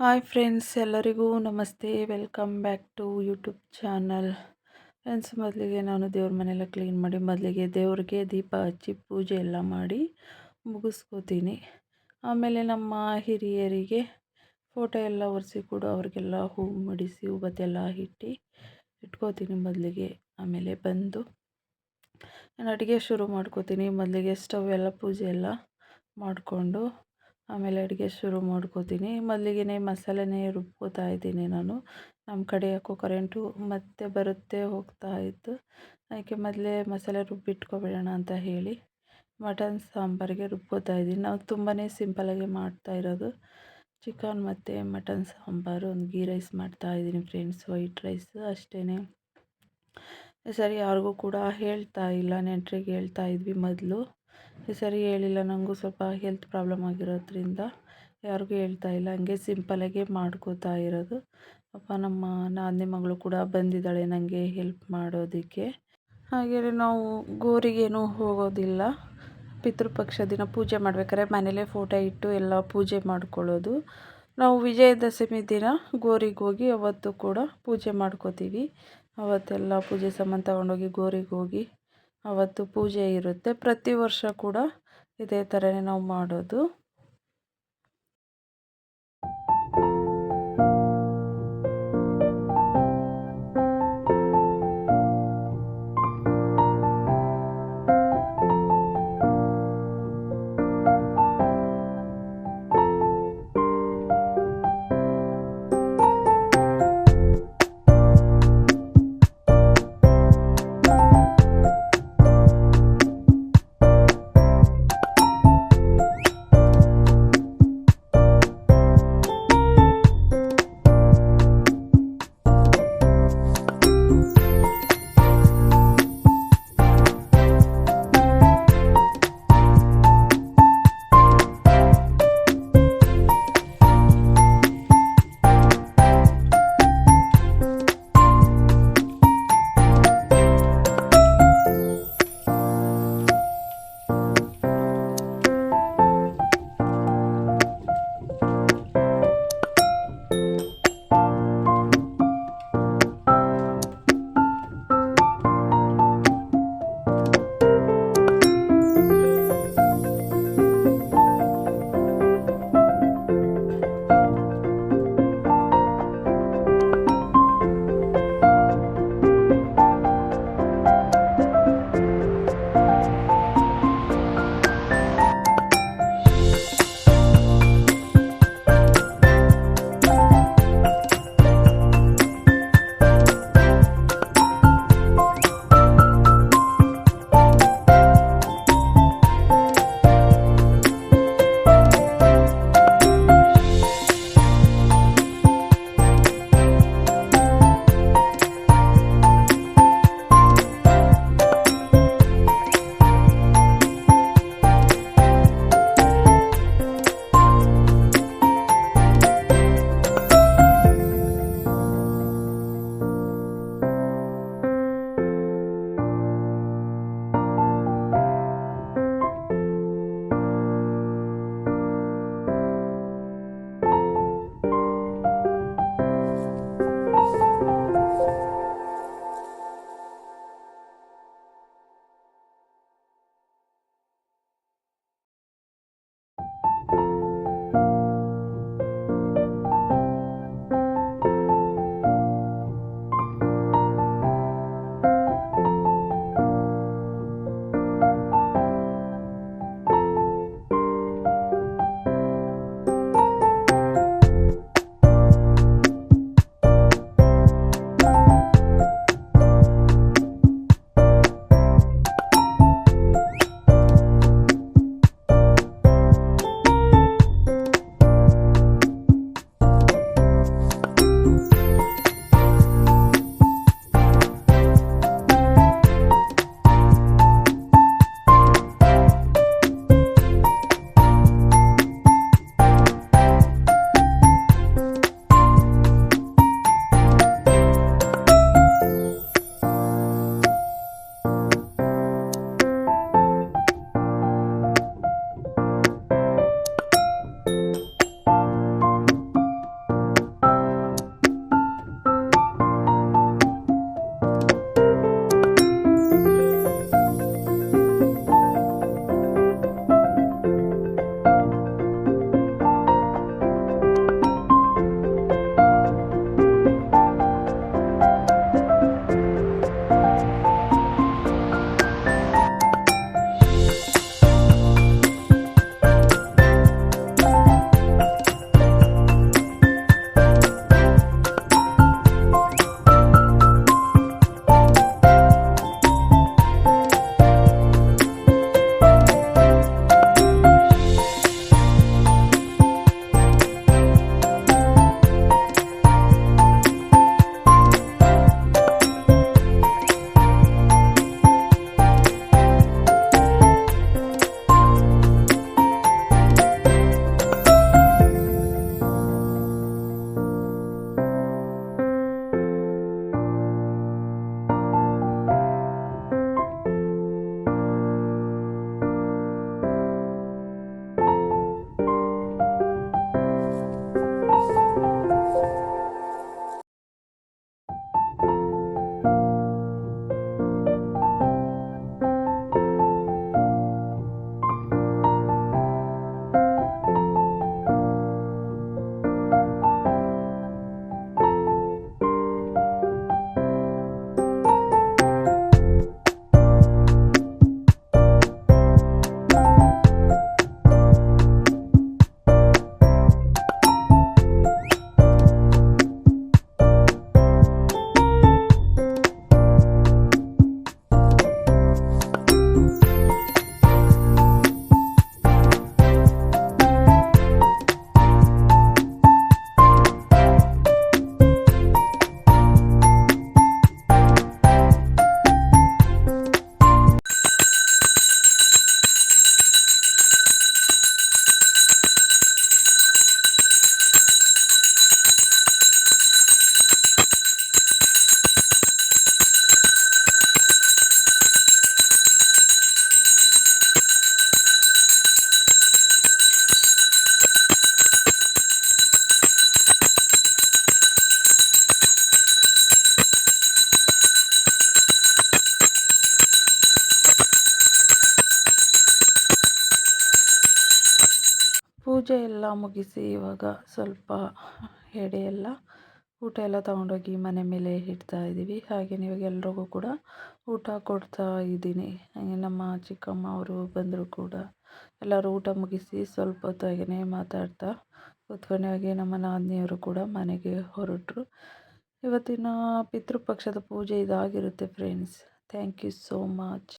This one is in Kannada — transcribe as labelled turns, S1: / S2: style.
S1: ಹಾಯ್ ಫ್ರೆಂಡ್ಸ್, ಎಲ್ಲರಿಗೂ ನಮಸ್ತೆ. Welcome back to YouTube channel. Friends, ಮೊದಲಿಗೆ ನಾನು ದೇವ್ರ ಮನೆಯೆಲ್ಲ ಕ್ಲೀನ್ ಮಾಡಿ ಮೊದಲಿಗೆ ದೇವ್ರಿಗೆ ದೀಪ ಹಚ್ಚಿ ಪೂಜೆ ಎಲ್ಲ ಮಾಡಿ ಮುಗಿಸ್ಕೋತೀನಿ. ಆಮೇಲೆ ನಮ್ಮ ಹಿರಿಯರಿಗೆ ಫೋಟೋ ಎಲ್ಲ ಒರೆಸಿ ಕೊಡು, ಅವ್ರಿಗೆಲ್ಲ ಹೂ ಮುಡಿಸಿ ಹೂಬತ್ತೆಲ್ಲ ಇಟ್ಕೋತೀನಿ ಮೊದಲಿಗೆ. ಆಮೇಲೆ ಬಂದು ನಾನು ಅಡುಗೆ ಶುರು ಮಾಡ್ಕೋತೀನಿ. ಮೊದಲಿಗೆ ಸ್ಟವ್ ಎಲ್ಲ ಪೂಜೆ ಎಲ್ಲ ಮಾಡಿಕೊಂಡು ಆಮೇಲೆ ಅಡುಗೆ ಶುರು ಮಾಡ್ಕೋತೀನಿ. ಮೊದಲಿಗೆ ಮಸಾಲೆನೇ ರುಬ್ಕೋತಾ ಇದ್ದೀನಿ ನಾನು. ನಮ್ಮ ಕಡೆ ಯಾಕೋ ಕರೆಂಟು ಮತ್ತೆ ಬರುತ್ತೆ ಹೋಗ್ತಾ ಇತ್ತು, ಅದಕ್ಕೆ ಮೊದಲೇ ಮಸಾಲೆ ರುಬ್ಬಿಟ್ಕೊಬಿಡೋಣ ಅಂತ ಹೇಳಿ ಮಟನ್ ಸಾಂಬಾರಿಗೆ ರುಬ್ಕೋತಾ ಇದ್ದೀನಿ. ನಾವು ತುಂಬಾ ಸಿಂಪಲಾಗಿ ಮಾಡ್ತಾ ಇರೋದು ಚಿಕನ್ ಮತ್ತು ಮಟನ್ ಸಾಂಬಾರು. ಒಂದು ಗೀ ರೈಸ್ ಮಾಡ್ತಾಯಿದ್ದೀನಿ ಫ್ರೆಂಡ್ಸ್, ವೈಟ್ ರೈಸ್ ಅಷ್ಟೇ. ಸರಿ, ಯಾರಿಗೂ ಕೂಡ ಹೇಳ್ತಾ ಇಲ್ಲ, ನೆಂಟರಿಗೆ ಹೇಳ್ತಾ ಇದ್ವಿ ಮೊದಲು. ಈ ಸರಿ ಹೇಳಿಲ್ಲ, ನನಗೂ ಸ್ವಲ್ಪ ಹೆಲ್ತ್ ಪ್ರಾಬ್ಲಮ್ ಆಗಿರೋದ್ರಿಂದ ಯಾರಿಗೂ ಹೇಳ್ತಾ ಇಲ್ಲ, ಹಂಗೆ ಸಿಂಪಲಾಗೆ ಮಾಡ್ಕೋತಾ ಇರೋದು. ಪಾಪ ನಮ್ಮ ನಾದಿನಿ ಮಗಳು ಕೂಡ ಬಂದಿದ್ದಾಳೆ ನನಗೆ ಹೆಲ್ಪ್ ಮಾಡೋದಕ್ಕೆ. ಹಾಗೆ ನಾವು ಗೋರಿಗೇನು ಹೋಗೋದಿಲ್ಲ. ಪಿತೃಪಕ್ಷ ದಿನ ಪೂಜೆ ಮಾಡ್ಬೇಕಾದ್ರೆ ಮನೇಲೇ ಫೋಟೋ ಇಟ್ಟು ಎಲ್ಲ ಪೂಜೆ ಮಾಡ್ಕೊಳ್ಳೋದು. ನಾವು ವಿಜಯದಶಮಿ ದಿನ ಗೋರಿಗೆ ಹೋಗಿ ಅವತ್ತು ಕೂಡ ಪೂಜೆ ಮಾಡ್ಕೋತೀವಿ. ಅವತ್ತೆಲ್ಲ ಪೂಜೆ ಸಾಮಾನು ತಗೊಂಡೋಗಿ ಗೋರಿಗೆ ಹೋಗಿ ಅವತ್ತು ಪೂಜೆ ಇರುತ್ತೆ. ಪ್ರತಿ ವರ್ಷ ಕೂಡ ಇದೇ ಥರನೇ ನಾವು ಮಾಡೋದು. ಎಲ್ಲ ಮುಗಿಸಿ ಇವಾಗ ಸ್ವಲ್ಪ ಎಡೆ ಎಲ್ಲ ಊಟ ಎಲ್ಲ ತೊಗೊಂಡೋಗಿ ಮನೆ ಮೇಲೆ ಇಡ್ತಾ ಇದ್ದೀವಿ. ಹಾಗೆಯೇ ಇವಾಗ ಎಲ್ರಿಗೂ ಕೂಡ ಊಟ ಕೊಡ್ತಾ ಇದ್ದೀನಿ. ಹಾಗೆ ನಮ್ಮ ಚಿಕ್ಕಮ್ಮ ಅವರು ಬಂದರು ಕೂಡ. ಎಲ್ಲರೂ ಊಟ ಮುಗಿಸಿ ಸ್ವಲ್ಪ ಹೊತ್ತಾಗೇ ಮಾತಾಡ್ತಾ ಕೂತ್ಕೊಂಡಾಗೆ ನಮ್ಮ ನಾದಿನಿಯವರು ಕೂಡ ಮನೆಗೆ ಹೊರಟರು. ಇವತ್ತಿನ ಪಿತೃಪಕ್ಷದ ಪೂಜೆ ಇದಾಗಿರುತ್ತೆ friends. Thank you so much.